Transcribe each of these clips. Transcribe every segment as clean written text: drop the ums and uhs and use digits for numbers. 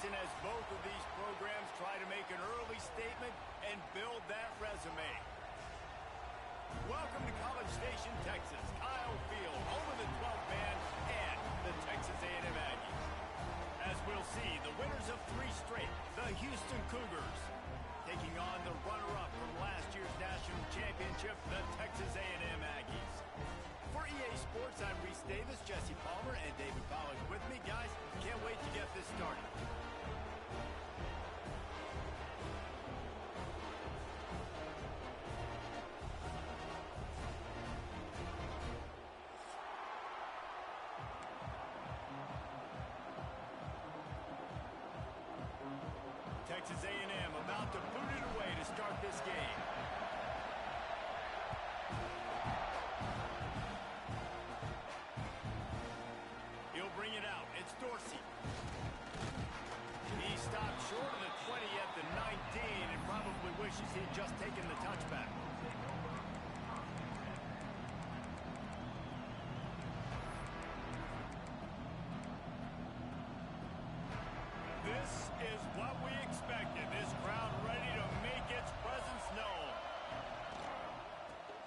season as both of these programs try to make an early statement and build that resume. Welcome to College Station, Texas. Kyle Field, home of the 12th man and the Texas A&M Aggies. As we'll see, the winners of 3 straight, the Houston Cougars, taking on the runner-up from last year's national championship, the Texas A&M Aggies. For EA Sports, I'm Reese Davis, Jesse Palmer, and David Pollack with me. Guys, can't wait to get this started. Texas A&M about to boot it away to start this game. He'll bring it out. It's Dorsey. He stopped short of the 20 at the 19 and probably wishes he had just taken the touchback. This is what we expected. This crowd ready to make its presence known.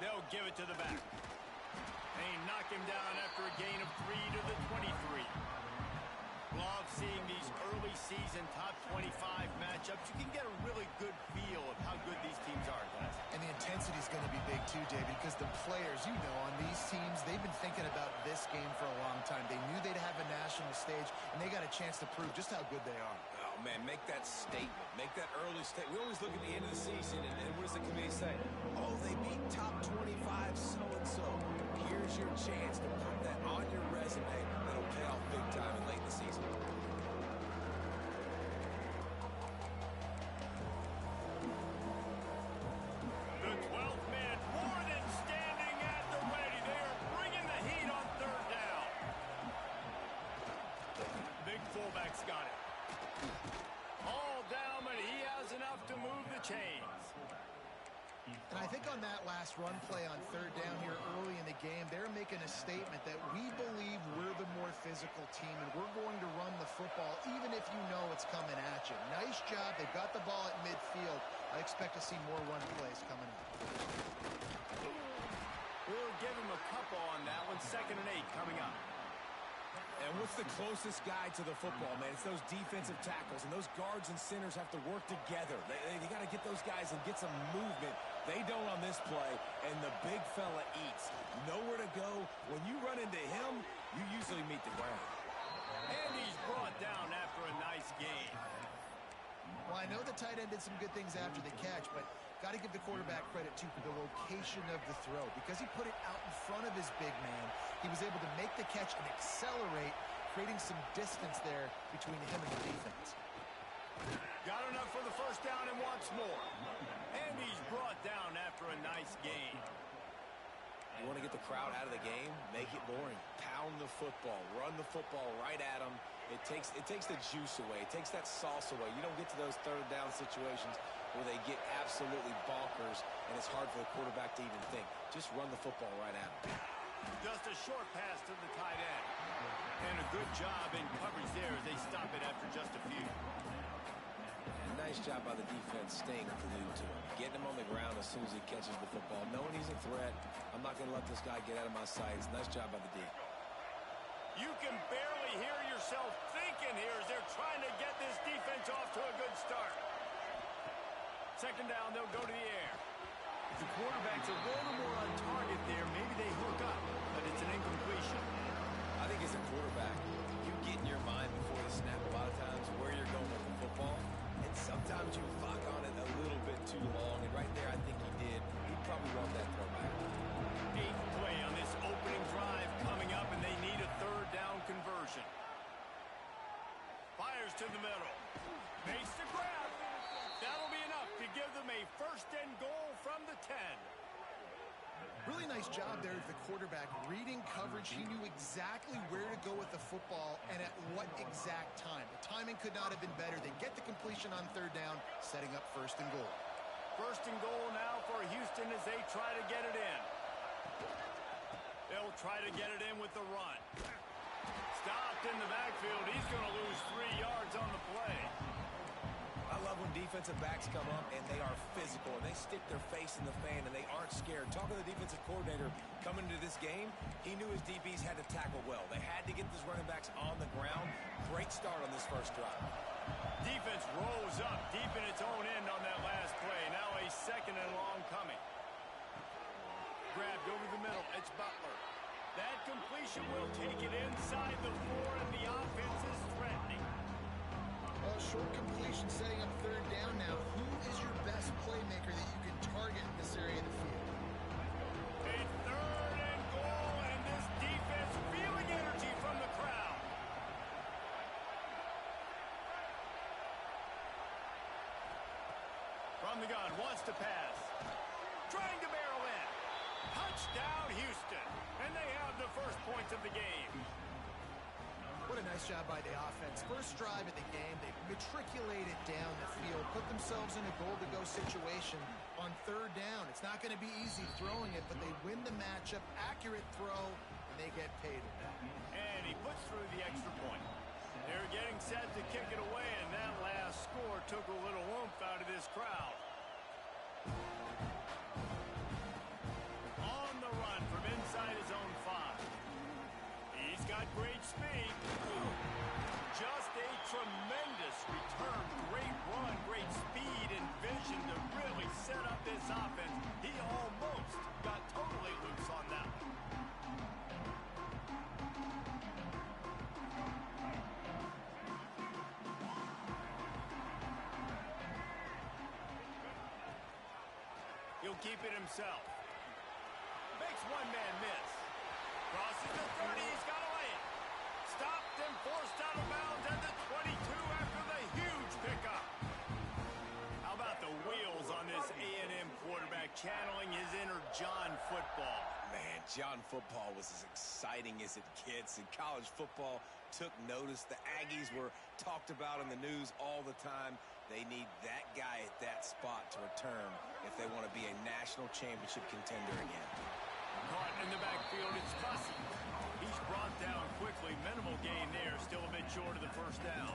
They'll give it to the back. They knock him down after a gain of 3 to the 23. Love seeing these early season top 25 matchups. You can get a really good feel of how good these teams are, guys. And the intensity is going to be big too, David, because the players, you know, on these teams, they've been thinking about this game for a long time. They knew they'd have a national stage, and they got a chance to prove just how good they are. Oh, man, make that statement. Make that early statement. We always look at the end of the season, and what does the committee say? Oh, they beat top 25 so-and-so. Here's your chance to put that on your resume. That'll pay off big time and late in the season. The 12th man more than standing at the ready. They are bringing the heat on 3rd down. Big fullback's got it. All down, but he has enough to move the chains. And I think on that last run play on 3rd down here early in the game, they're making a statement that we believe we're the more physical team and we're going to run the football even if you know it's coming at you. Nice job. They've got the ball at midfield. I expect to see more run plays coming up. We'll give him a couple on that one. 2nd and 8 coming up. And what's the closest guy to the football, man? It's those defensive tackles, and those guards and centers have to work together. They got to get those guys and get some movement. They don't on this play, and the big fella eats. Nowhere to go. When you run into him, you usually meet the ground. And he's brought down after a nice game. Well, I know the tight end did some good things after the catch, but got to give the quarterback credit, too, for the location of the throw. Because he put it out in front of his big man, he was able to make the catch and accelerate, creating some distance there between him and the defense. Got enough for the 1st down and wants more. And he's brought down after a nice game. You want to get the crowd out of the game? Make it boring. Pound the football. Run the football right at them. It takes the juice away. It takes that sauce away. You don't get to those 3rd down situations where they get absolutely bonkers, and it's hard for the quarterback to even think. Just run the football right at them. Just a short pass to the tight end. And a good job in coverage there as they stop it after just a few. And nice job by the defense staying glued to him. Getting him on the ground as soon as he catches the football. Knowing he's a threat, I'm not going to let this guy get out of my sights. Nice job by the D. You can barely hear yourself thinking here as they're trying to get this defense off to a good start. 2nd down, they'll go to the air. The quarterback's a little more on target there. Maybe they hook up, but it's an incompletion. I think as a quarterback, you get in your mind before the snap a lot of times where you're going with the football. And sometimes you lock on it a little bit too long. And right there, I think he did. He'd probably want that throw back. 8th play on this opening drive coming up, and they need a 3rd down conversion. Fires to the middle. Makes the grab. That'll be enough to give them a 1st and goal from the 10. Really nice job there of the quarterback. Reading coverage, he knew exactly where to go with the football and at what exact time. The timing could not have been better. They get the completion on 3rd down, setting up 1st and goal. 1st and goal now for Houston as they try to get it in. They'll try to get it in with the run. Stopped in the backfield. He's going to lose 3 yards on the play. I love when defensive backs come up and they are physical and they stick their face in the fan and they aren't scared. Talking to the defensive coordinator coming into this game, he knew his DBs had to tackle well. They had to get these running backs on the ground. Great start on this first drive. Defense rolls up deep in its own end on that last play. Now a 2nd and long coming. Grabbed over the middle. It's Butler. That completion will take it inside the 4, and the offense is threatening. Well, short completion setting up 3rd down now. Who is your best playmaker that you can target in this area of the field? A 3rd and goal, and this defense feeling energy from the crowd. From the gun, wants to pass. Trying to barrel in. Touchdown, Houston. And they have the first points of the game. What a nice job by the offense. First drive of the game, they matriculated down the field, put themselves in a goal-to-go situation on 3rd down. It's not going to be easy throwing it, but they win the matchup. Accurate throw, and they get paid with that. And he puts through the extra point. They're getting set to kick it away, and that last score took a little oomph out of this crowd. On the run from inside his own 5. He's got great speed. Just a tremendous return. Great run, great speed and vision to really set up this offense. He almost got totally loose on that one. He'll keep it himself. Makes one man miss. Crosses the 30. He's got to lay it. Stopped and forced out of bounds at the 22 after the huge pickup. How about the wheels on this A&M quarterback channeling his inner John football? Man, John football was as exciting as it gets, and college football took notice. The Aggies were talked about in the news all the time. They need that guy at that spot to return if they want to be a national championship contender again. Caught in the backfield, it's Fussy. He's brought down quickly. Minimal gain there, still a bit short of the first down.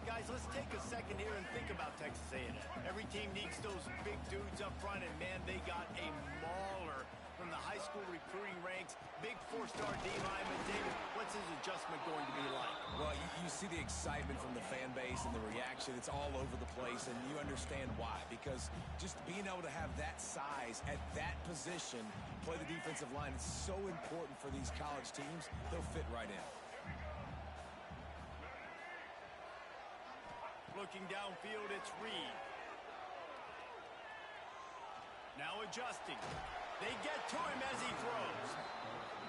Guys, let's take a second here and think about Texas A&M. Every team needs those big dudes up front, and man, they got a mauler from the high school recruiting ranks. Big 4-star D-lineman. David, what's his adjustment going to be like? Well, you see the excitement from the fan base and the reaction. It's all over the place, and you understand why. Because just being able to have that size at that position, play the defensive line, is so important for these college teams. They'll fit right in. Looking downfield, it's Reed. Now adjusting. They get to him as he throws.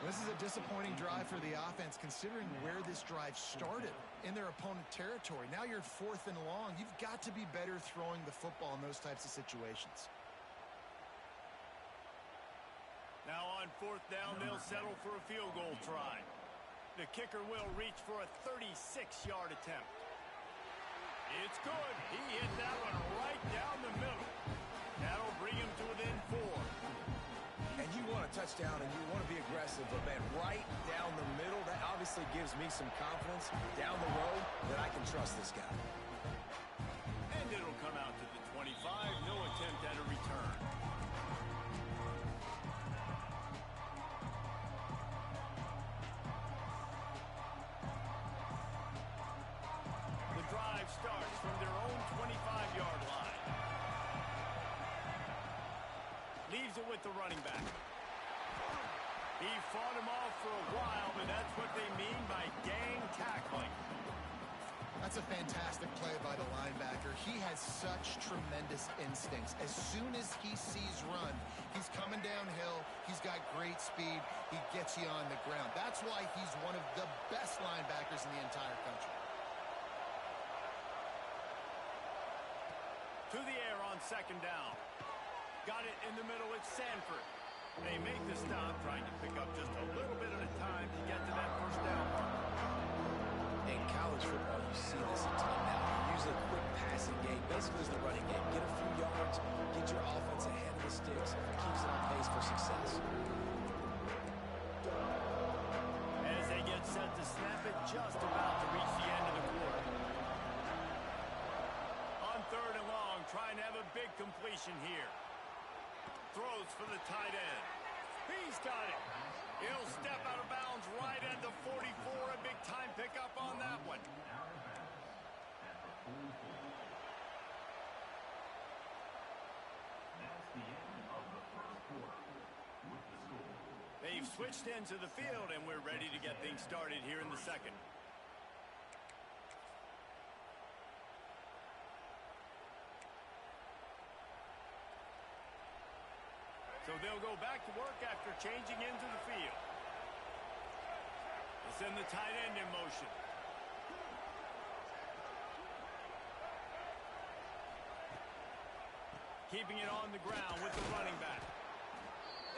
This is a disappointing drive for the offense, considering where this drive started in their opponent territory. Now you're 4th and long. You've got to be better throwing the football in those types of situations. Now on 4th down, they'll settle for a field goal try. The kicker will reach for a 36-yard attempt. It's good. He hit that one right down the middle. That'll bring him to within 4. And you want a touchdown and you want to be aggressive, but man, right down the middle, that obviously gives me some confidence down the road that I can trust this guy. And it'll come out to the 25. No attempt at a return. The drive starts from their own 25-yard line. Leaves it with the running back. He fought him off for a while, but that's what they mean by gang tackling. That's a fantastic play by the linebacker. He has such tremendous instincts. As soon as he sees run, he's coming downhill. He's got great speed. He gets you on the ground. That's why he's one of the best linebackers in the entire country. To the air on 2nd down. Got it in the middle. It's Sanford. They make the stop, trying to pick up just a little bit at a time to get to that first down mark. In college football, you see this a ton now. You use a quick passing game, basically as the running game. Get a few yards, get your offense ahead of the sticks, keeps it on pace for success. As they get set to snap. goes for the tight end. He's got it. He'll step out of bounds right at the 44. A big time pickup on that one. They've switched into the field, and we're ready to get things started here in the second. So they'll go back to work after changing into the field. They'll send the tight end in motion. Keeping it on the ground with the running back.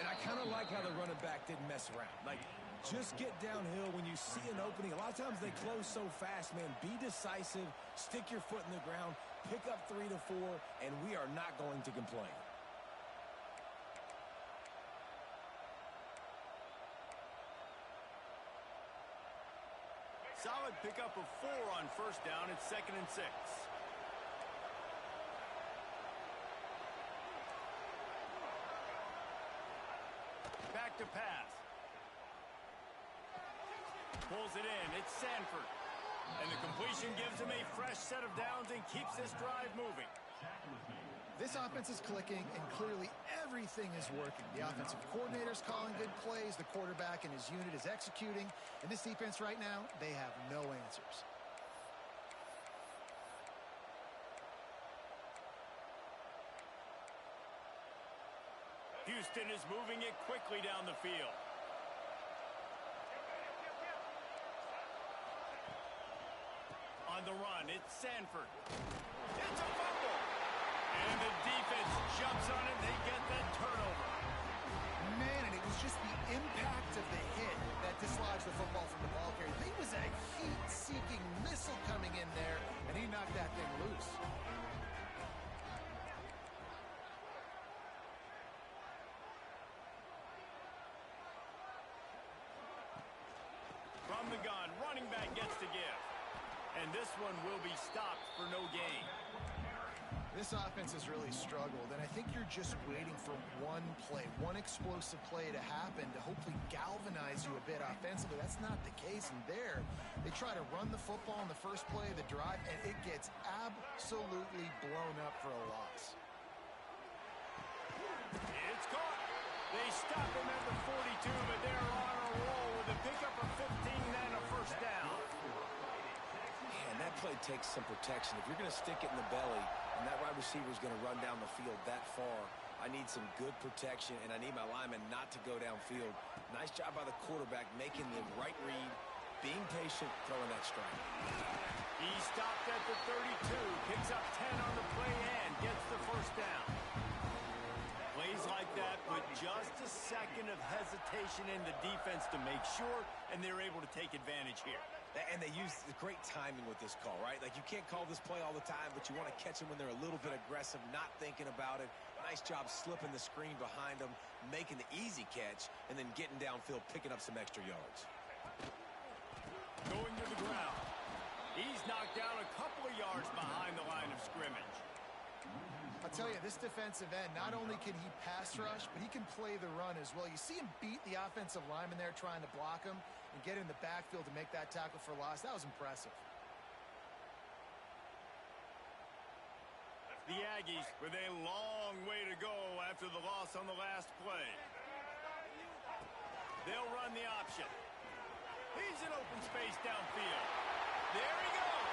And I kind of like how the running back didn't mess around. Like, just get downhill when you see an opening. A lot of times they close so fast, man. Be decisive, stick your foot in the ground, pick up 3 to 4, and we are not going to complain. Solid pickup of 4 on first down. It's 2nd and 6. Back to pass. Pulls it in. It's Sanford. And the completion gives him a fresh set of downs and keeps this drive moving. This offense is clicking, and clearly everything is working. The offensive coordinator's calling good plays. The quarterback and his unit is executing. And this defense right now, they have no answers. Houston is moving it quickly down the field. On the run, it's Sanford. It's a fumble. And the defense jumps on it. They get that turnover. Man, and it was just the impact of the hit that dislodged the football from the ball carrier. There was a heat-seeking missile coming in there, and he knocked that thing loose. From the gun, running back gets to give. And this one will be stopped for no gain. This offense has really struggled, and I think you're just waiting for one play, one explosive play to happen to hopefully galvanize you a bit offensively. That's not the case, and there, they try to run the football in the first play of the drive, and it gets absolutely blown up for a loss. It's caught. They stop him at the 42, but they're on a roll with a pickup of 15 and a first down. Man, that play takes some protection. If you're going to stick it in the belly, and that wide receiver is going to run down the field that far, I need some good protection, and I need my lineman not to go downfield. Nice job by the quarterback making the right read, being patient, throwing that strike. He stopped at the 32, picks up 10 on the play and gets the first down. Plays like that with just a second of hesitation in the defense to make sure, and they're able to take advantage here. And they use great timing with this call, right? Like, you can't call this play all the time, but you want to catch them when they're a little bit aggressive, not thinking about it. Nice job slipping the screen behind them, making the easy catch, and then getting downfield, picking up some extra yards. Going to the ground. He's knocked down a couple of yards behind the line of scrimmage. I'll tell you, this defensive end, not only can he pass rush, but he can play the run as well. You see him beat the offensive lineman there trying to block him and get in the backfield to make that tackle for loss. That was impressive. The Aggies with a long way to go after the loss on the last play. They'll run the option. He's in open space downfield. There he goes.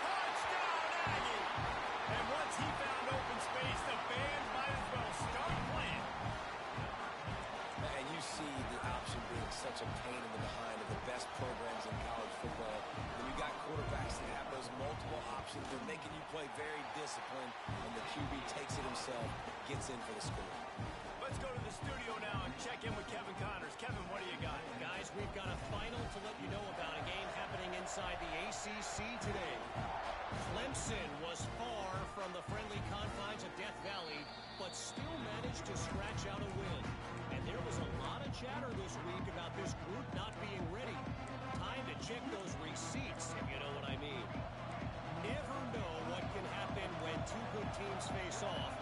Touchdown, Aggie! And once he found open space, the band might as well start playing. And you see the option being such a pain in the behind of the best programs in college football. When you got quarterbacks that have those multiple options, they're making you play very disciplined, and the QB takes it himself, gets in for the score. Let's go to the studio now and check in with Kevin Connors. Kevin, what do you got? Guys, we've got a final to let you know about, a game happening inside the ACC today. Clemson was far from the friendly confines of Death Valley, but still managed to scratch out a win. And there was a lot of chatter this week about this group not being ready. Time to check those receipts, if you know what I mean. Never know what can happen when two good teams face off.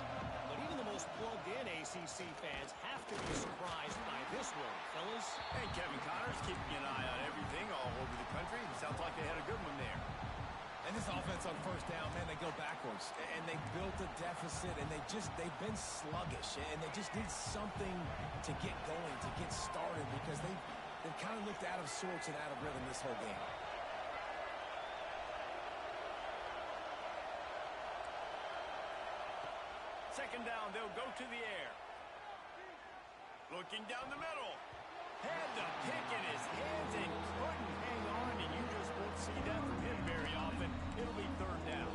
But even the most plugged-in ACC SEC fans have to be surprised by this one, fellas. And Kevin Connors keeping an eye on everything all over the country. Sounds like they had a good one there. And this offense on first down, man, they go backwards. And they built a deficit, and they've been sluggish. And they just need something to get going, to get started, because they've kind of looked out of sorts and out of rhythm this whole game. Second down, they'll go to the air. Looking down the middle. Had the pick in his hands and couldn't hang on, and you just won't see that from him very often. It'll be third down.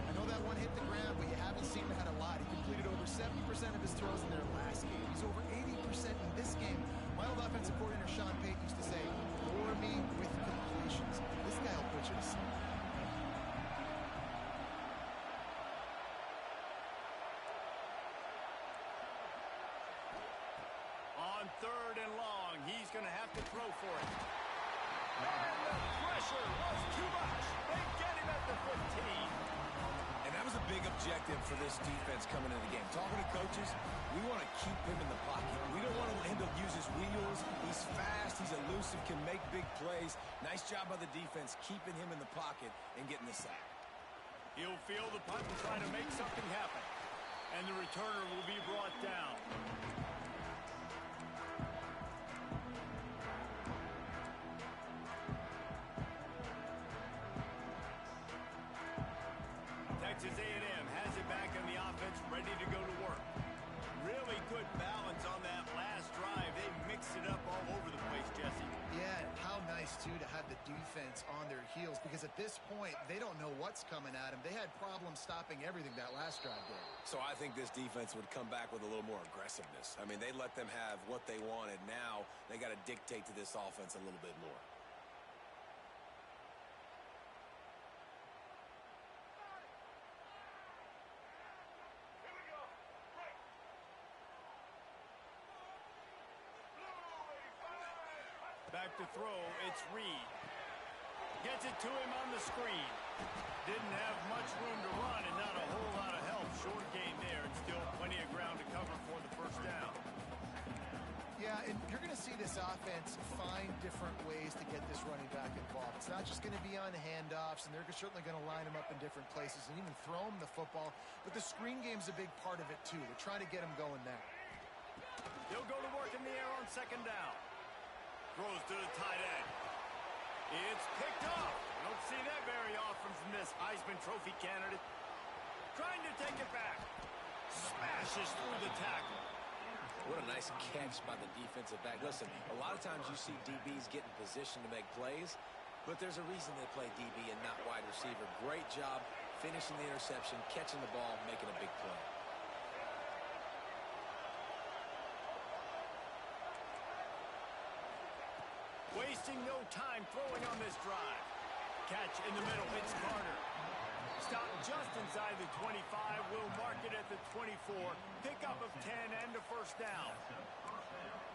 I know that one hit the ground, but you haven't seen him had a lot. He completed over 70% of his throws in their last game. He's over 80% in this game. My old offensive coordinator, Sean Payton, used to say, "Bore me with completions." This guy will put you to sleep. On third and long, he's going to have to throw for it. And the pressure was too much. They get him at the 15. And that was a big objective for this defense coming into the game. Talking to coaches, we want to keep him in the pocket. We don't want him to use his wheels. He's fast. He's elusive, can make big plays. Nice job by the defense keeping him in the pocket and getting the sack. He'll feel the punt and try to make something happen. And the returner will be brought down. Texas A&M has it back on the offense, ready to go to work. Really good balance on that last drive. They mixed it up all over the place, Jesse. Yeah, how nice, too, to have the defense on their heels, because at this point, they don't know what's coming at them. They had problems stopping everything that last drive did. So I think this defense would come back with a little more aggressiveness. I mean, they let them have what they wanted. Now they got to dictate to this offense a little bit more. Back to throw, it's Reed. Gets it to him on the screen. Didn't have much room to run and not a whole lot of help. Short game there and still plenty of ground to cover for the first down. Yeah, and you're going to see this offense find different ways to get this running back involved. It's not just going to be on handoffs, and they're certainly going to line him up in different places and even throw him the football. But the screen game's a big part of it, too. They're trying to get him going there. He'll go to work in the air on second down. Throws to the tight end. It's picked off. Don't see that very often from this Heisman Trophy candidate. Trying to take it back. Smashes through the tackle. What a nice catch by the defensive back. Listen, a lot of times you see DBs get in position to make plays, but there's a reason they play DB and not wide receiver. Great job finishing the interception, catching the ball, making a big play. Wasting no time throwing on this drive. Catch in the middle. It's Carter. Stop just inside the 25. We'll mark it at the 24. Pickup of 10 and a first down.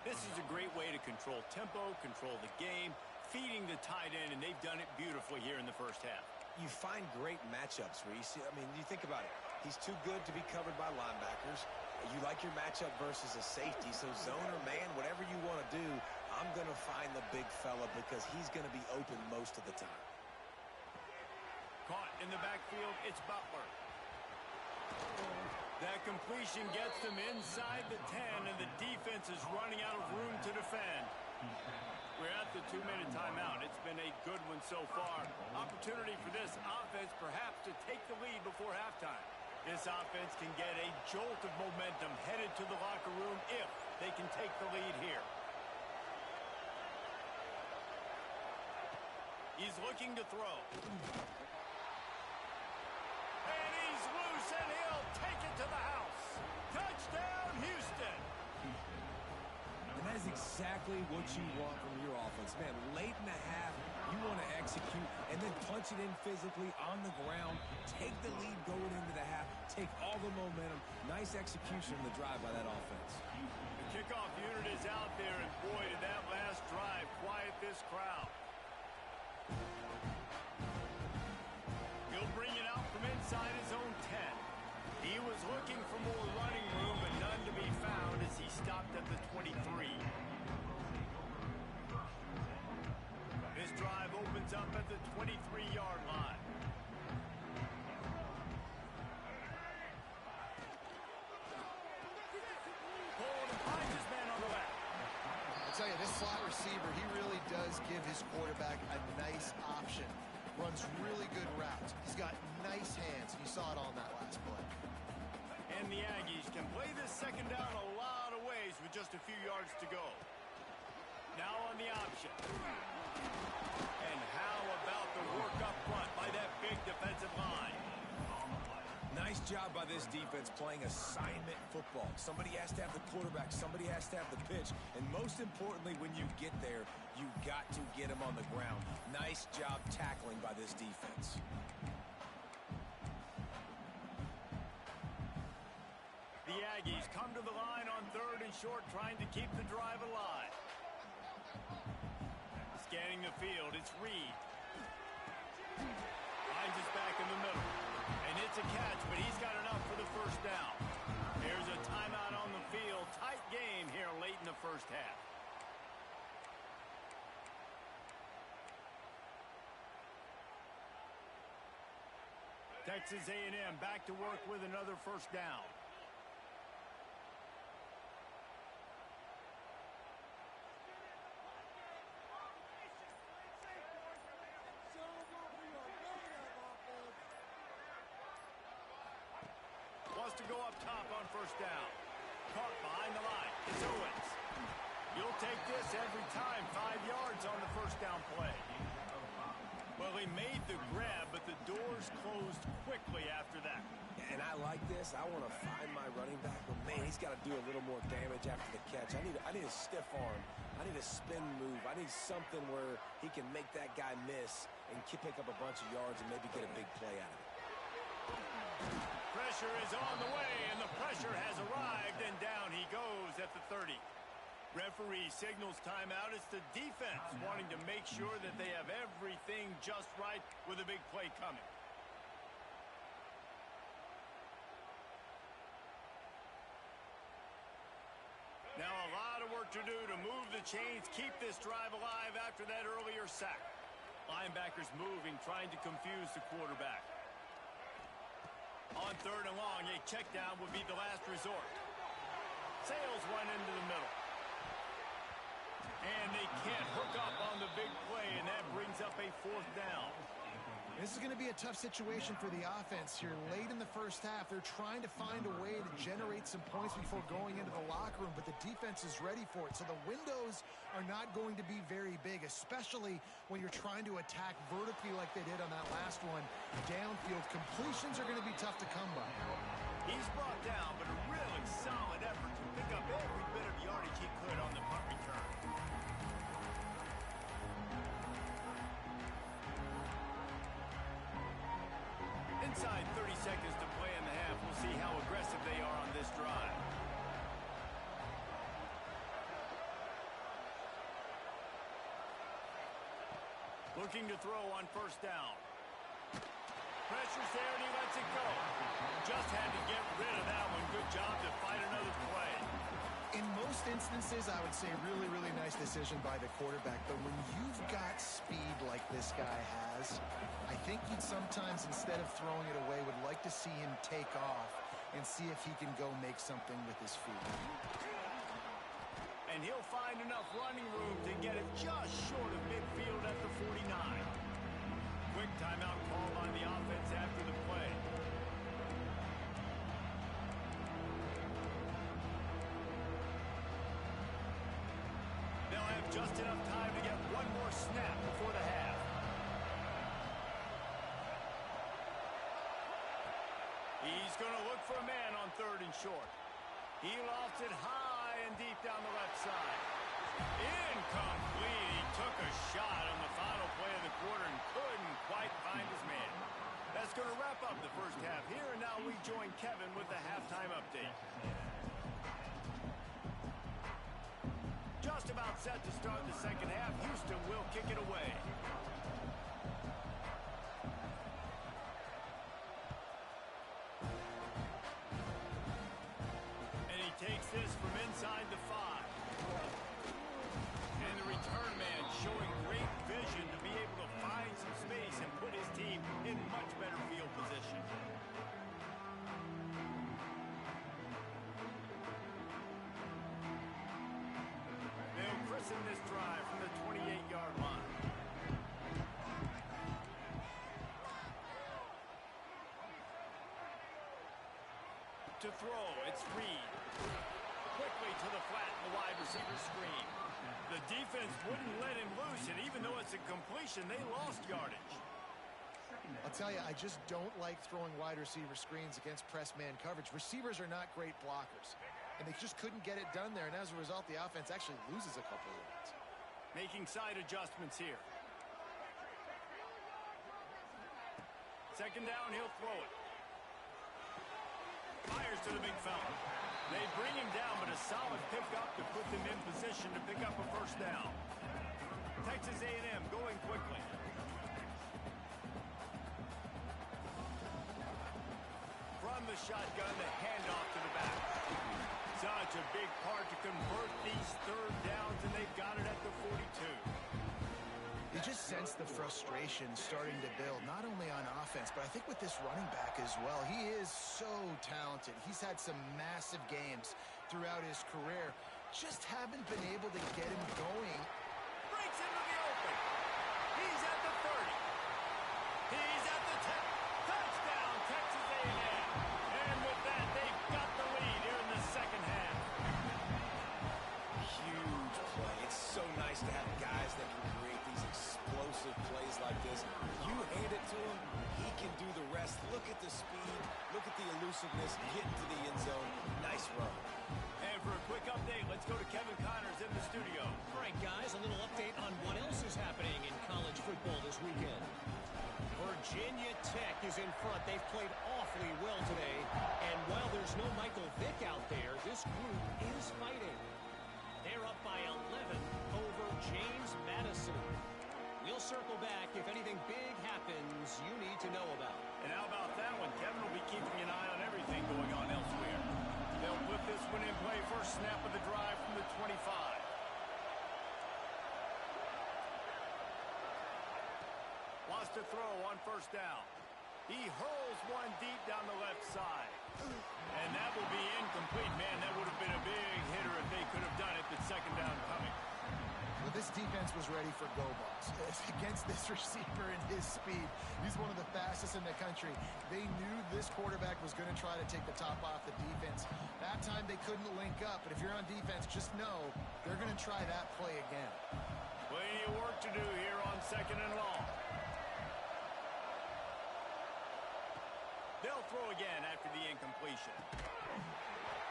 This is a great way to control tempo, control the game, feeding the tight end, and they've done it beautifully here in the first half. You find great matchups, Reese. I mean, you think about it. He's too good to be covered by linebackers. You like your matchup versus a safety, so zone or man, whatever you want to do, I'm going to find the big fella because he's going to be open most of the time. Caught in the backfield, it's Butler. That completion gets them inside the 10, and the defense is running out of room to defend. We're at the 2-minute timeout. It's been a good one so far. Opportunity for this offense perhaps to take the lead before halftime. This offense can get a jolt of momentum headed to the locker room if they can take the lead here. He's looking to throw. And he's loose, and he'll take it to the house. Touchdown, Houston. And that is exactly what you want from your offense. Man, late in the half, you want to execute and then punch it in physically on the ground. Take the lead going into the half. Take all the momentum. Nice execution on the drive by that offense. The kickoff unit is out there, and boy, did that last drive quiet this crowd. He'll bring it out from inside his own 10. He was looking for more running room, but none to be found. up at the 23-yard line. Hold and finds his man on the left. I'll tell you, this slot receiver, he really does give his quarterback a nice option. Runs really good routes. He's got nice hands. You saw it on that last play. And the Aggies can play this second down a lot of ways with just a few yards to go. Now on the option. And how about the work up front by that big defensive line? Nice job by this defense playing assignment football. Somebody has to have the quarterback. Somebody has to have the pitch. And most importantly, when you get there, you got to get him on the ground. Nice job tackling by this defense. The Aggies come to the line on 3rd and short, trying to keep the drive alive. Scanning the field, it's Reed. Finds his back in the middle. And it's a catch, but he's got enough for the first down. Here's a timeout on the field. Tight game here late in the first half. Texas A&M back to work with another first down. Wants to go up top on first down. Caught behind the line. It's Owens. You'll take this every time. 5 yards on the first down play. Well, he made the grab, but the doors closed quickly after that. And I like this. I want to find my running back, but man, he's got to do a little more damage after the catch. I need a stiff arm. I need a spin move. I need something where he can make that guy miss and pick up a bunch of yards and maybe get a big play out of it. Pressure is on the way, and the pressure has arrived, and down he goes at the 30. Referee signals timeout. It's the defense wanting to make sure that they have everything just right with a big play coming. Now a lot of work to do to move the chains, keep this drive alive after that earlier sack. Linebackers moving, trying to confuse the quarterback. On 3rd and long, a check down would be the last resort. Sales went into the middle. And they can't hook up on the big play, and that brings up a 4th down. This is going to be a tough situation for the offense here. Late in the first half, they're trying to find a way to generate some points before going into the locker room, but the defense is ready for it. So the windows are not going to be very big, especially when you're trying to attack vertically like they did on that last one. Downfield completions are going to be tough to come by. He's brought down, but a really solid effort to pick up every bit of yardage he could on the punt return. Inside 30 seconds to play in the half. We'll see how aggressive they are on this drive. Looking to throw on first down. Pressure's there and he lets it go. Just had to get rid of that one. Good job to fight another play. In most instances, I would say really, really nice decision by the quarterback. But when you've got speed like this guy has, I think you'd sometimes, instead of throwing it away, would like to see him take off and see if he can go make something with his feet. And he'll find enough running room to get it just short of midfield at the 49. Quick timeout call on the offense after the play. They'll have just enough time to get one more snap before the half. He's going to look for a man on 3rd and short. He lofts it high and deep down the left side. Incomplete. He took a shot on the final play of the quarter and couldn't quite find his man. That's going to wrap up the first half here, and now we join Kevin with the halftime update. Just about set to start the second half. Houston will kick it away. And he takes this from inside the 5. And the return man showing great vision to be able to find success in this drive from the 28-yard line. To throw, it's Reed. Quickly to the flat in the wide receiver screen. The defense wouldn't let him loose, and even though it's a completion, they lost yardage. I'll tell you, I just don't like throwing wide receiver screens against press man coverage. Receivers are not great blockers, and they just couldn't get it done there, and as a result, the offense actually loses a couple of yards. Making side adjustments here. Second down, he'll throw it. Fires to the big fella. They bring him down, but a solid pickup to put them in position to pick up a first down. Texas A&M going quickly. From the shotgun, the handoff to the back. Such a big part to convert these third downs, and they've got it at the 42. You just sense the frustration starting to build, not only on offense, but I think with this running back as well. He is so talented. He's had some massive games throughout his career. Just haven't been able to get him going. Breaks into the open. He's at the 30. He's at the 10. Touchdown, Texas A&M. And with that, they've got the lead here in the second half. Huge play. It's so nice to have guys that can create these explosive plays like this. You hand it to him, he can do the rest. Look at the speed, look at the elusiveness, get into the end zone. Nice run. And for a quick update, let's go to Kevin Connors in the studio. All right, guys, a little update on what else is happening in college football this weekend. Virginia Tech is in front. They've played awfully well today. And while there's no Michael Vick out there, this group is fighting. They're up by 11 over James Madison. We'll circle back if anything big happens you need to know about. And how about that one? Kevin will be keeping an eye on everything going on elsewhere. They'll put this one in play. First snap of the drive from the 25. Lost to throw on first down. He hurls one deep down the left side. And that will be incomplete. Man, that would have been a big hitter if they could have done it, but second down coming. Well, this defense was ready for go balls against this receiver and his speed. He's one of the fastest in the country. They knew this quarterback was going to try to take the top off the defense. That time they couldn't link up, but if you're on defense, just know they're going to try that play again. Plenty of work to do here on second and long. They'll throw again after the incompletion.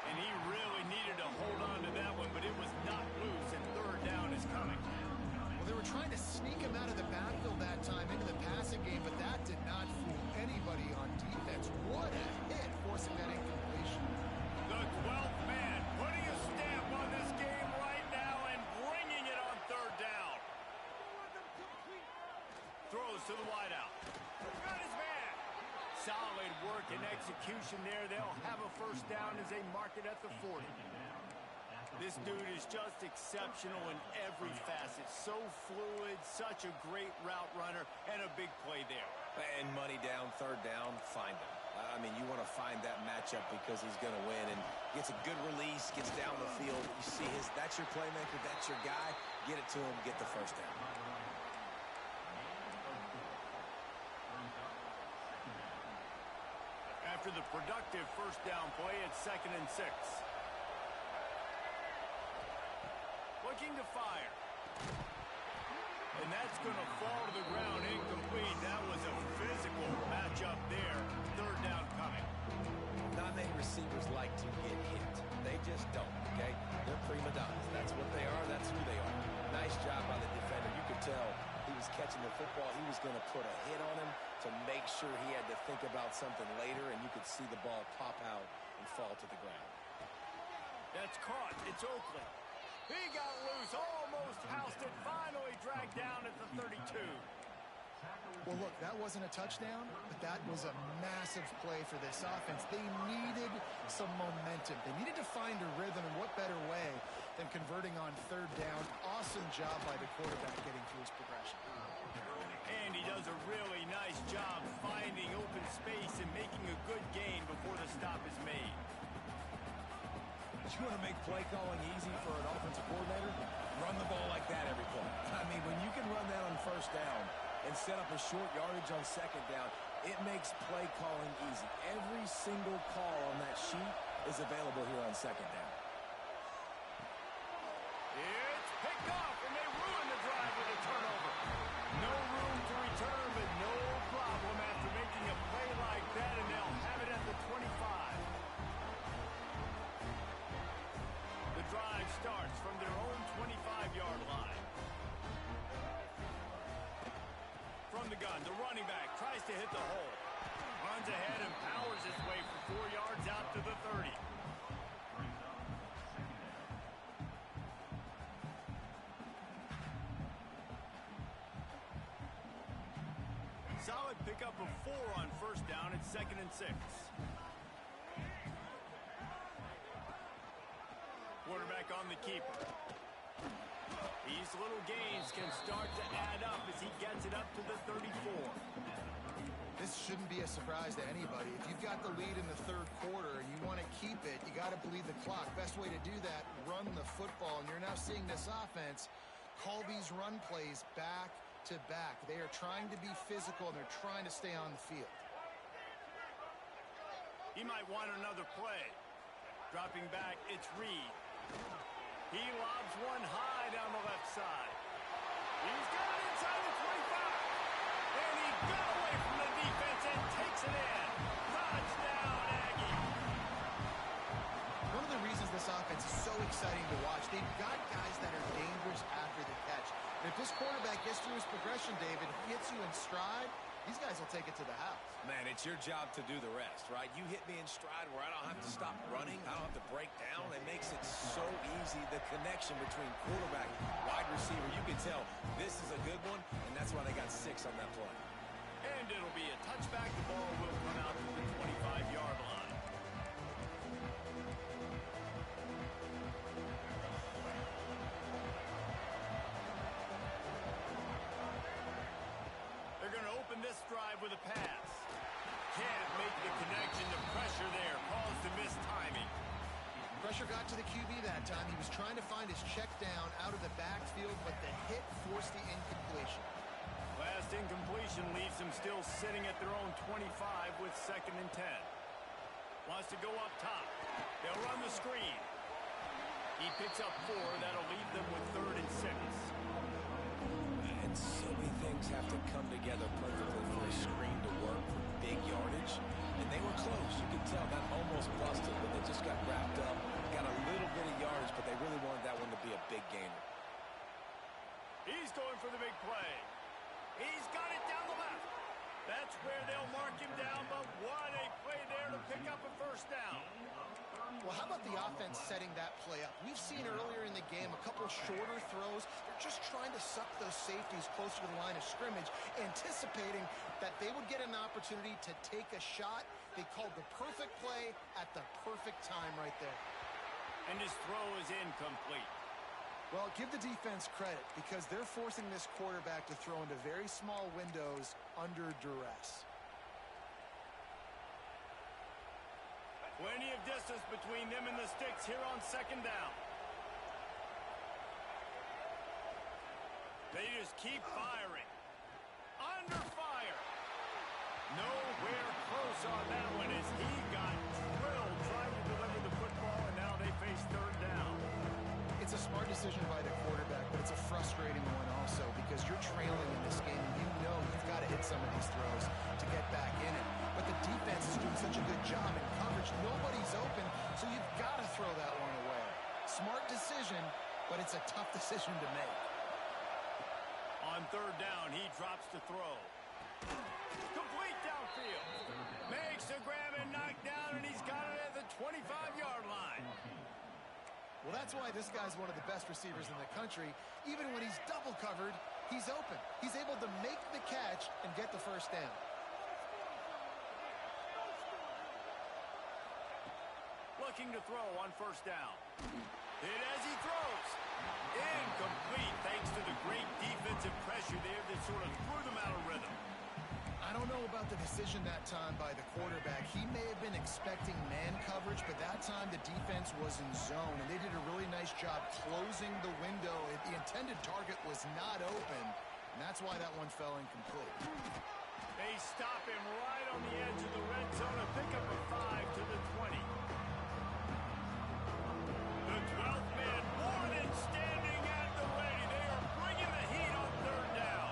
And he really needed to hold on to that one, but it was knocked loose, and third down is coming. Well, they were trying to sneak him out of the backfield that time into the passing game, but that did not fool anybody on defense. What a hit, forcing that incompletion. The 12th man putting a stamp on this game right now and bringing it on third down. Throws to the wideout. Got his man. Solid work and execution there. They'll have a first down as they mark it at the 40. This dude is just exceptional in every facet. So fluid, such a great route runner, and a big play there. And money down, third down, find him. I mean, you want to find that matchup because he's going to win and gets a good release, gets down the field. You see that's your playmaker, that's your guy. Get it to him, get the first down. After the productive first down play, it's 2nd and 6. Looking to fire. And that's going to fall to the ground incomplete. That was a physical matchup there. Third down coming. Not many receivers like to get hit. They just don't, okay? They're prima donnas. That's what they are. That's who they are. Nice job by the defender. You could tell he was catching the football. He was going to put a hit on him to make sure he had to think about something later, and you could see the ball pop out and fall to the ground. That's caught. It's Oakland. He got loose, almost housed it, finally dragged down at the 32. Well, look, that wasn't a touchdown, but that was a massive play for this offense. They needed some momentum. They needed to find a rhythm, and what better way than converting on third down. Awesome job by the quarterback getting through his progression. And he does a really nice job finding open space and making a good gain before the stop is made. You want to make play calling easy for an offensive coordinator? Run the ball like that every play. I mean, when you can run that on first down and set up a short yardage on second down, it makes play calling easy. Every single call on that sheet is available here on second down. It's picked off, and they ruin the drive with a turnover. No room to return, but no problem after making a play like that, and they'll have it at the 25. The drive starts from their own 25-yard line. From the gun, the running back tries to hit the hole. Runs ahead and powers his way for 4 yards out to the 30. Solid pickup of 4 on first down at 2nd and 6. Quarterback on the keeper. These little gains can start to add up as he gets it up to the 34. This shouldn't be a surprise to anybody. If you've got the lead in the third quarter and you want to keep it, you got to bleed the clock. Best way to do that, run the football. And you're now seeing this offense call these run plays back to back. They are trying to be physical, and they're trying to stay on the field. He might want another play. Dropping back, it's Reed. He lobs one high down the left side. He's got it inside the 25. And he got away from the defense and takes it in. Touchdown, Aggie. One of the reasons this offense is so exciting to watch, they've got guys that are dangerous after the catch. And if this quarterback gets through his progression, David, hits you in stride, these guys will take it to the house. Man, it's your job to do the rest, right? You hit me in stride where I don't have to stop running. I don't have to break down. It makes it so easy. The connection between quarterback, wide receiver, you can tell this is a good one, and that's why they got 6 on that play. And it'll be a touchback. The ball will come out to the 25-yard line. They're going to open this drive with a pass. Can't make the connection. The pressure there caused the missed timing. Pressure got to the QB that time. He was trying to find his check down out of the backfield, but the hit forced the incompletion. Last incompletion leaves them still sitting at their own 25 with 2nd and 10. Wants to go up top. They'll run the screen. He picks up 4. That'll leave them with 3rd and 6. And so many things have to come together perfectly for a screen to work for big yardage. And they were close. You could tell that almost busted, but they just got wrapped up. Got a little bit of yardage, but they really wanted that one to be a big gainer. He's going for the big play. He's got it down the left. That's where they'll mark him down, but what a play there to pick up a first down. Well, how about the offense setting that play up? We've seen earlier in the game a couple shorter throws. They're just trying to suck those safeties closer to the line of scrimmage, anticipating that they would get an opportunity to take a shot. They called the perfect play at the perfect time right there. And his throw is incomplete. Well, give the defense credit because they're forcing this quarterback to throw into very small windows under duress. Plenty of distance between them and the sticks here on 2nd down. They just keep firing. Under fire. Nowhere close on that one as he got drilled trying to deliver the football, and now they face 3rd down. It's a smart decision by the quarterback, but it's a frustrating one also because you're trailing in this game and you know you've got to hit some of these throws to get back in it. But the defense is doing such a good job in coverage. Nobody's open, so you've got to throw that one away. Smart decision, but it's a tough decision to make. On 3rd down, he drops to throw. Complete downfield. Makes the grab and knock down, and he's got it at the 25-yard line. Well, that's why this guy's one of the best receivers in the country. Even when he's double covered, he's open. He's able to make the catch and get the first down. Looking to throw on 1st down. Hit as he throws. Incomplete thanks to the great defensive pressure there that sort of threw them out of rhythm. I don't know about the decision that time by the quarterback. He may have been expecting man coverage, but that time the defense was in zone, and they did a really nice job closing the window. The intended target was not open, and that's why that one fell incomplete. They stop him right on the edge of the red zone, a pickup of 5 to the 20. The 12th man, Warren, standing at the ready. They are bringing the heat on third down.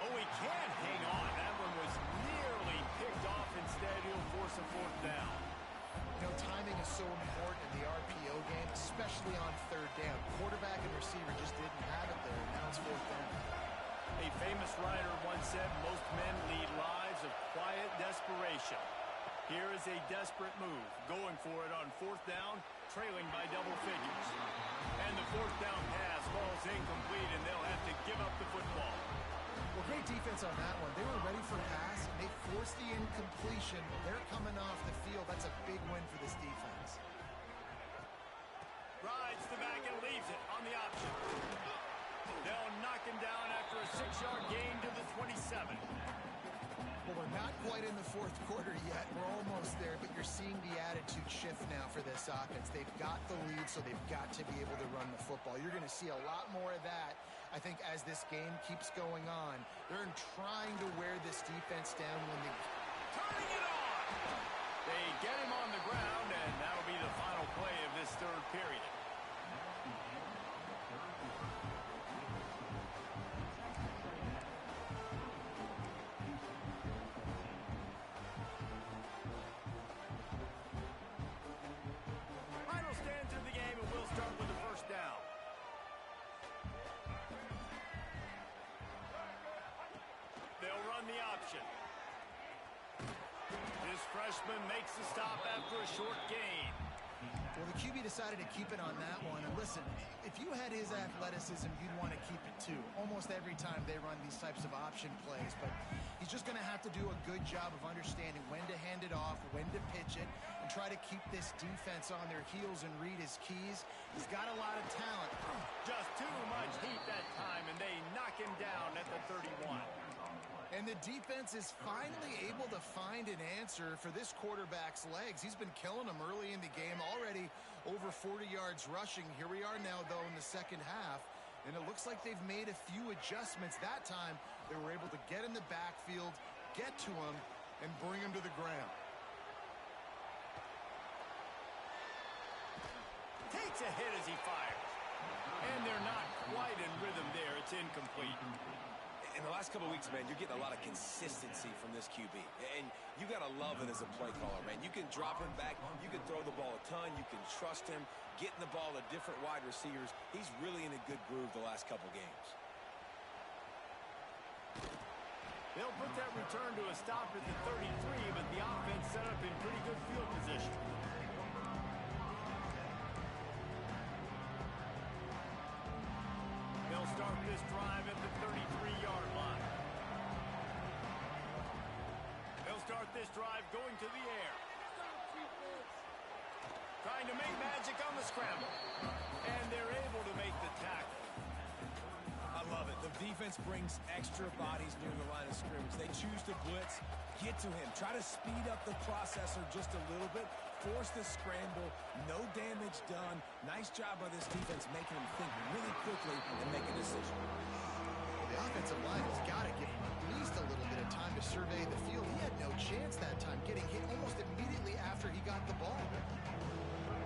Oh, he can't hang on. That one was nearly picked off. Instead, he'll force a fourth down. You know, timing is so important in the RPO game, especially on third down. Quarterback and receiver just didn't have it there. Now it's fourth down. A famous writer once said, most men lead lives of quiet desperation. Here is a desperate move, going for it on fourth down, trailing by double figures. And the fourth down pass falls incomplete, and they'll have to give up the football. Well, great defense on that one. They were ready for pass, and they forced the incompletion. They're coming off the field. That's a big win for this defense. Rides the back and leaves it on the option. They'll knock him down after a 6-yard gain to the 27. Well, we're not quite in the fourth quarter yet. We're almost there, but you're seeing the attitude shift now for this offense. They've got the lead, so they've got to be able to run the football. You're going to see a lot more of that, I think, as this game keeps going on. They're trying to wear this defense down when they... Turning it on! They get him on the ground, and that'll be the final play of this third period. Final stands of the game, and we'll start with the first down. They'll run the option. This freshman makes the stop after a short gain. Well, the QB decided to keep it on that one. And listen, if you had his athleticism, you'd want to keep it too. Almost every time they run these types of option plays. But he's just going to have to do a good job of understanding when to hand it off, when to pitch it, and try to keep this defense on their heels and read his keys. He's got a lot of talent. Just too much heat that time, and they knock him down at the 31. And the defense is finally able to find an answer for this quarterback's legs. He's been killing them early in the game, already over 40 yards rushing. Here we are now, though, in the second half, and it looks like they've made a few adjustments. That time, they were able to get in the backfield, get to him, and bring him to the ground. Takes a hit as he fires. And they're not quite in rhythm there. It's incomplete. In the last couple of weeks, man, you're getting a lot of consistency from this QB. And you got to love it as a play caller, man. You can drop him back. You can throw the ball a ton. You can trust him. Getting the ball to different wide receivers. He's really in a good groove the last couple games. They'll put that return to a stop at the 33, but the offense set up in pretty good field position. They'll start this drive at the 33-yard line. They'll start this drive going to the air. Trying to make magic on the scramble. And they're able to make the tackle. I love it. The defense brings extra bodies near the line of scrimmage. They choose to blitz, get to him, try to speed up the processor just a little bit, force the scramble, no damage done. Nice job by this defense making him think really quickly and make a decision. The offensive line has got to give him at least a little bit of time to survey the field. He had no chance that time, getting hit almost immediately after he got the ball.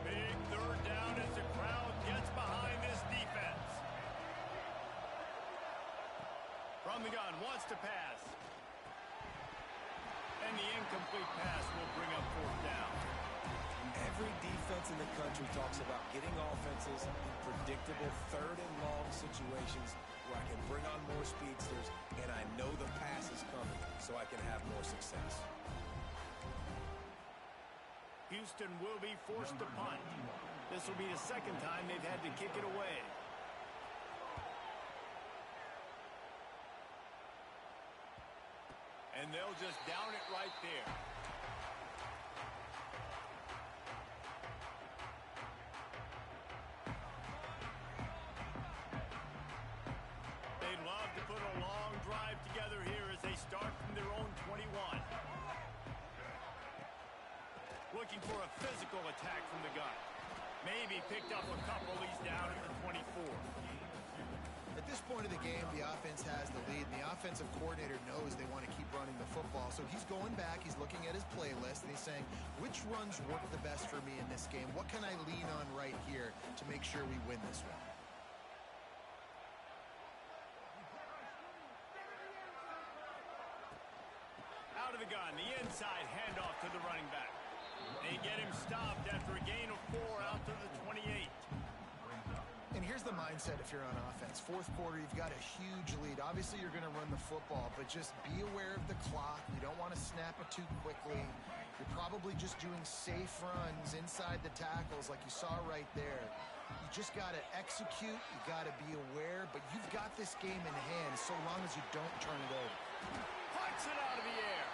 Big third down as the crowd gets behind this defense. From the gun, wants to pass. And the incomplete pass will bring up fourth down. Every defense in the country talks about getting offenses in predictable third and long situations where I can bring on more speedsters and I know the pass is coming so I can have more success. Houston will be forced to punt. This will be the second time they've had to kick it away. And they'll just down it right there. put a long drive together here as they start from their own 21. Looking for a physical attack from the gun. Maybe picked up a couple. He's down at the 24. At this point of the game, the offense has the lead, and the offensive coordinator knows they want to keep running the football. So he's going back, he's looking at his playlist, and he's saying, which runs work the best for me in this game? What can I lean on right here to make sure we win this one? Out of the gun, the inside handoff to the running back. They get him stopped after a gain of 4 out to the 28. And here's the mindset if you're on offense. Fourth quarter, you've got a huge lead. Obviously, you're going to run the football, but just be aware of the clock. You don't want to snap it too quickly. You're probably just doing safe runs inside the tackles like you saw right there. You just got to execute. You got to be aware, but you've got this game in hand so long as you don't turn it over. Puts it out of the air.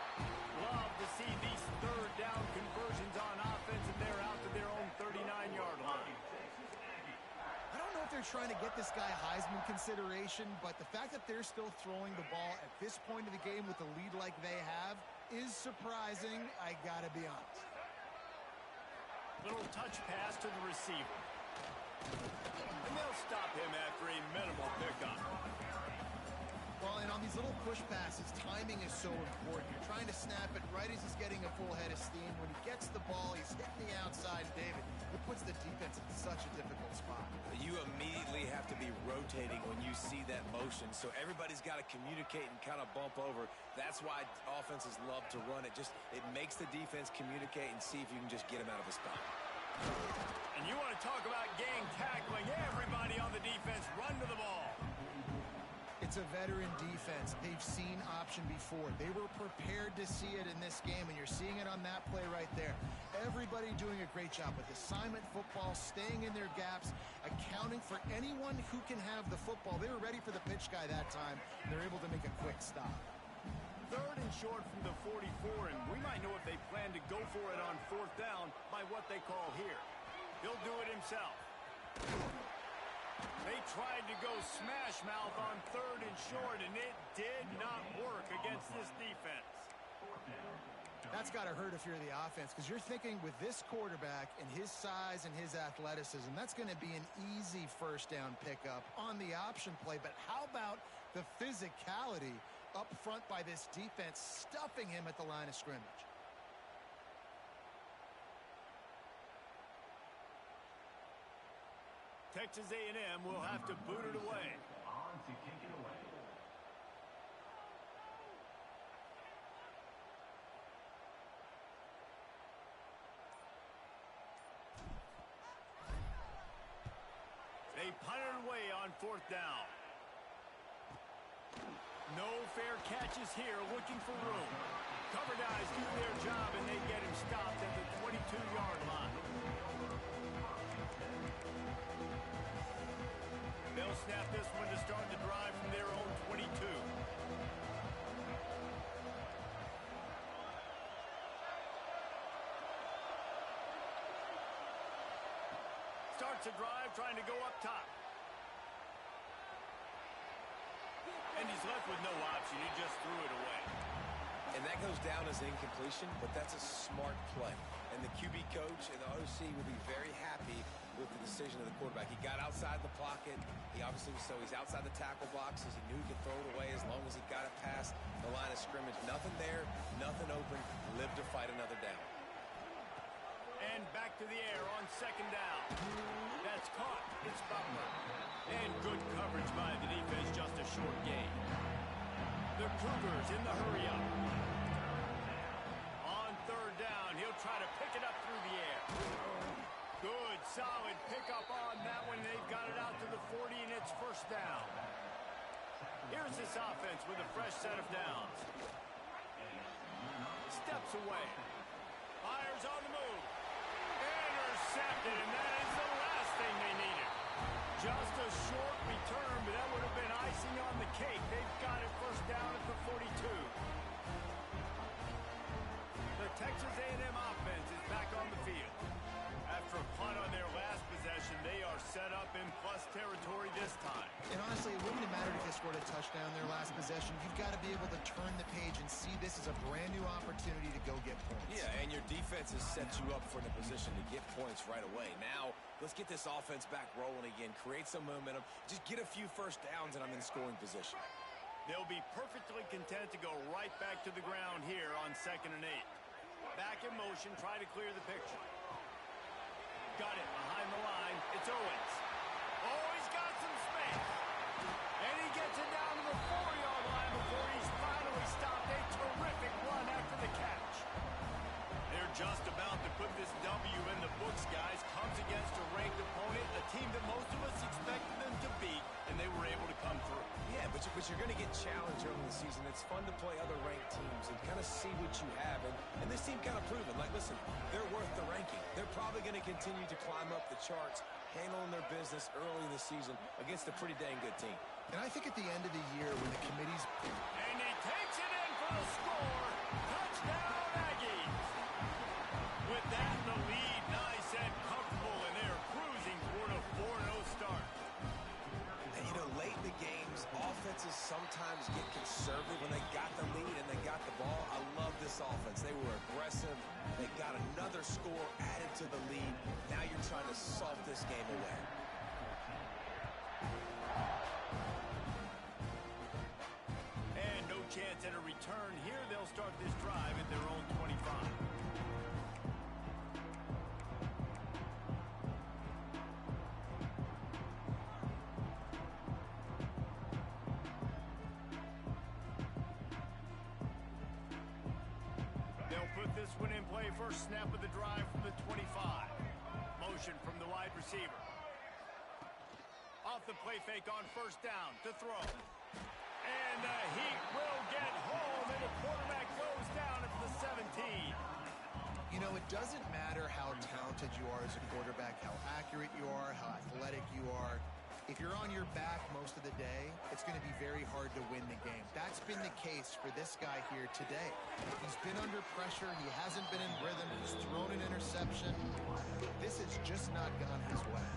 Love to see these third down conversions on offense, and they're out to their own 39-yard line. I don't know if they're trying to get this guy Heisman consideration, but the fact that they're still throwing the ball at this point of the game with a lead like they have is surprising, I gotta be honest. Little touch pass to the receiver. And they'll stop him after a minimal pickup. Well, and on these little push passes, timing is so important. You're trying to snap it right as he's getting a full head of steam. When he gets the ball, he's hitting the outside. David, it puts the defense in such a difficult spot. You immediately have to be rotating when you see that motion, so everybody's got to communicate and kind of bump over. That's why offenses love to run it. It makes the defense communicate and see if you can just get him out of a spot. And you want to talk about gang tackling. Everybody on the defense run to the ball. It's a veteran defense. They've seen option before. They were prepared to see it in this game, and you're seeing it on that play right there. Everybody doing a great job with assignment football, staying in their gaps, accounting for anyone who can have the football. They were ready for the pitch guy that time, and they're able to make a quick stop. Third and short from the 44, and we might know if they plan to go for it on fourth down by what they call here. He'll do it himself. They tried to go smash mouth on third and short, and it did not work against this defense. That's got to hurt if you're the offense, because you're thinking with this quarterback and his size and his athleticism, that's going to be an easy first down pickup on the option play. But how about the physicality up front by this defense, stuffing him at the line of scrimmage? Texas A&M will have to boot it away. They punt it away on fourth down. No fair catches here, looking for room. Cover guys do their job, and they get him stopped at the 22-yard line. They'll snap this one to start the drive from their own 22. Starts a drive trying to go up top. And he's left with no option. He just threw it away. And that goes down as incompletion, but that's a smart play. And the QB coach and the OC will be very happy with the decision of the quarterback. He got outside the pocket. He's outside the tackle boxes. He knew he could throw it away as long as he got it past the line of scrimmage. Nothing there, nothing open. Live to fight another down. And back to the air on second down. That's caught. It's Butler. And good coverage by the defense, just a short gain. The Cougars in the hurry-up. On third down, he'll try to pick it up through the air. Good, solid pickup on that one. They've got it out to the 40, and it's first down. Here's this offense with a fresh set of downs. Steps away. Fires on the move. Intercepted, and that is the last thing they needed. Just a short return, but that would have been icing on the cake. They've got it first down at the 42. The Texas A&M offense is back on the field. After a punt on their last possession, they are set up in plus territory this time. And honestly, it wouldn't have mattered if they scored a touchdown there possession, you've got to be able to turn the page and see this as a brand new opportunity to go get points. Yeah, and your defense has set you up for the position to get points right away. Now, let's get this offense back rolling again, create some momentum, just get a few first downs, and I'm in scoring position. They'll be perfectly content to go right back to the ground here on 2nd and 8. Back in motion, try to clear the picture. Got it behind the line. It's Owens. Oh, he's got some space. And he gets it down to the 4-yard line before he's finally stopped. A terrific run after the catch. They're just about to put this W in the books, guys. Comes against a ranked opponent, a team that most of us expected them to beat, and they were able to come through. Yeah, but you're going to get challenged early in the season. It's fun to play other ranked teams and kind of see what you have. And this team kind of proven, like, listen, they're worth the ranking. They're probably going to continue to climb up the charts, handling their business early in the season against a pretty dang good team. And I think at the end of the year when the committee's... And he takes it in for the score. Touchdown, Aggies. With that in the lead, nice and comfortable, and they're cruising toward a 4-0 start. And, you know, late in the games, offenses sometimes get conservative when they got the lead and they got the ball. I love this offense. They were aggressive. They got another score added to the lead. Now you're trying to salt this game away. And no chance at a return here. They'll start this drive at their own 25. They'll put this one in play. First snap of the drive from the 25. Motion from the wide receiver. Off the play fake on first down to throw. And the Heat will get home, and the quarterback goes down at the 17. You know, it doesn't matter how talented you are as a quarterback, how accurate you are, how athletic you are. If you're on your back most of the day, it's going to be very hard to win the game. That's been the case for this guy here today. He's been under pressure. He hasn't been in rhythm. He's thrown an interception. This has just not gone his way.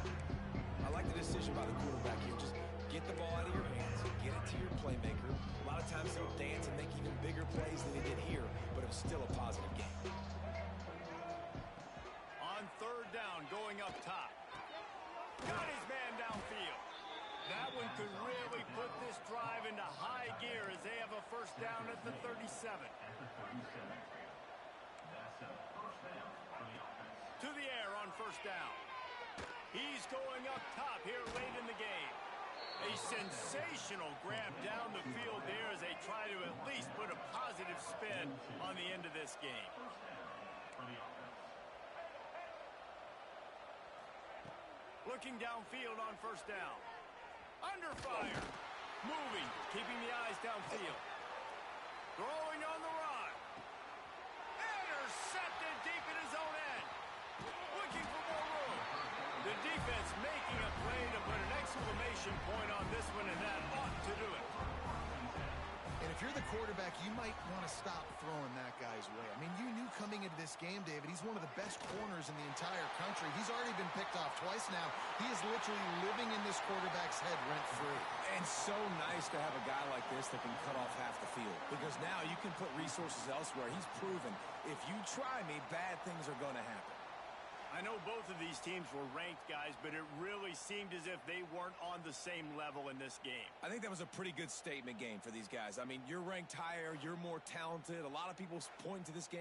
I like the decision by the quarterback here. Just get the ball out of your hands, get it to your playmaker. A lot of times he'll dance and make even bigger plays than he did here, but it was still a positive game. On 3rd down, going up top. Got his man downfield. That one could really put this drive into high gear as they have a first down at the 37. To the air on first down. He's going up top here late in the game. A sensational grab down the field there as they try to at least put a positive spin on the end of this game. Looking downfield on first down. Under fire. Moving, keeping the eyes downfield. Throwing on the run. Intercepted deep in his own end. Looking for more room. The defense making a play to put an exclamation point on this one, and that ought to do it. And if you're the quarterback, you might want to stop throwing that guy's way. I mean, you knew coming into this game, David, he's one of the best corners in the entire country. He's already been picked off twice now. He is literally living in this quarterback's head rent-free. And so nice to have a guy like this that can cut off half the field, because now you can put resources elsewhere. He's proven if you try me, bad things are going to happen. I know both of these teams were ranked, guys, but it really seemed as if they weren't on the same level in this game. I think that was a pretty good statement game for these guys. I mean, you're ranked higher, you're more talented. A lot of people point to this game